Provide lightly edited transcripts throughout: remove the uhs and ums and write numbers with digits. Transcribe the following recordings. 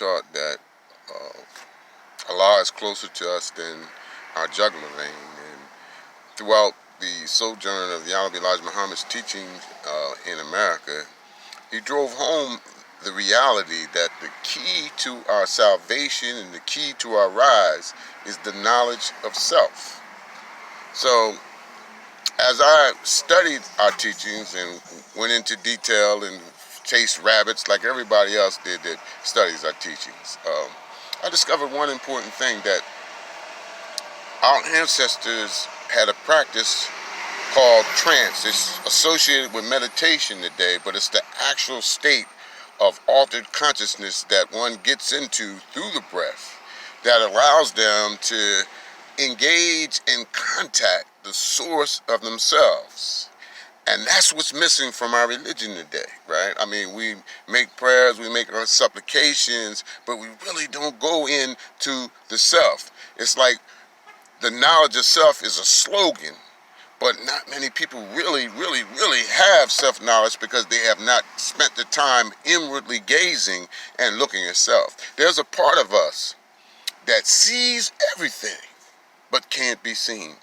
taught that Allah is closer to us than our jugular vein. And throughout the sojourn of the Honorable Elijah Muhammad's teaching in America, he drove home the reality that the key to our salvation and the key to our rise is the knowledge of self. So, as I studied our teachings and went into detail and chased rabbits like everybody else did that studies our teachings, I discovered one important thing, that our ancestors had a practice called trance. It's associated with meditation today, but it's the actual state of altered consciousness that one gets into through the breath that allows them to engage and contact the source of themselves. And that's what's missing from our religion today, right? I mean, we make prayers, we make our supplications, but we really don't go into the self. It's like the knowledge of self is a slogan, but not many people really have self-knowledge because they have not spent the time inwardly gazing and looking at self. There's a part of us that sees everything but can't be seen.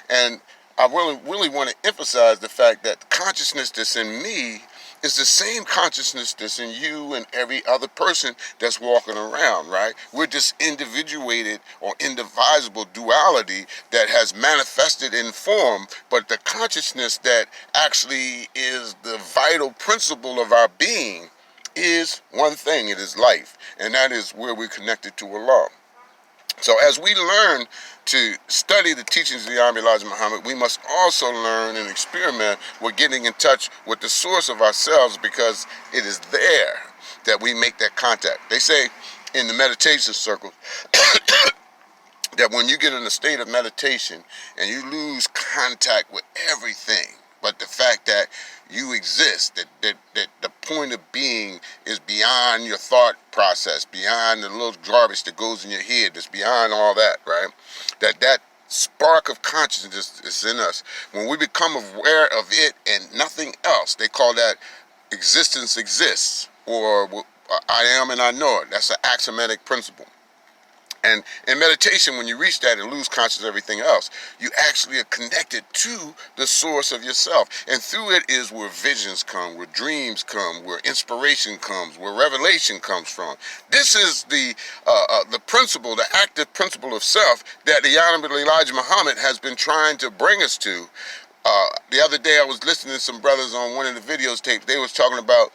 And I really want to emphasize the fact that the consciousness that's in me is the same consciousness that's in you and every other person that's walking around, right? We're this individuated or indivisible duality that has manifested in form, but the consciousness that actually is the vital principle of our being is one thing. It is life, and that is where we're connected to Allah. So as we learn to study the teachings of the Honorable Elijah Muhammad, we must also learn and experiment with getting in touch with the source of ourselves, because it is there that we make that contact. They say in the meditation circle that when you get in a state of meditation and you lose contact with everything, but the fact that you exist, that the point of being is beyond your thought process, beyond the little garbage that goes in your head, that's beyond all that, right? That spark of consciousness is in us. When we become aware of it and nothing else, they call that existence exists, or I am and I know it. That's an axiomatic principle. And in meditation, when you reach that and lose consciousness of everything else, you actually are connected to the source of yourself. And through it is where visions come, where dreams come, where inspiration comes, where revelation comes from. This is the principle, the active principle of self that the Honorable Elijah Muhammad has been trying to bring us to. The other day I was listening to some brothers on one of the videos tapes. They was talking about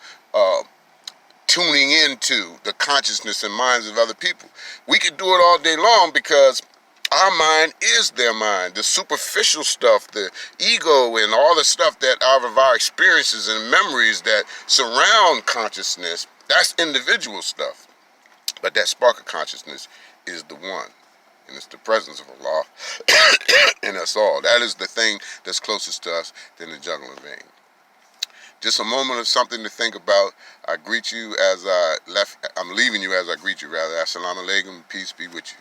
tuning into the consciousness and minds of other people. We could do it all day long because our mind is their mind. The superficial stuff, the ego and all the stuff that out of our experiences and memories that surround consciousness, that's individual stuff. But that spark of consciousness is the one. And it's the presence of Allah in us all. That is the thing that's closest to us than the jugular vein. Just a moment of something to think about. I greet you as I'm leaving you as I greet you, rather. Assalamu alaikum, peace be with you.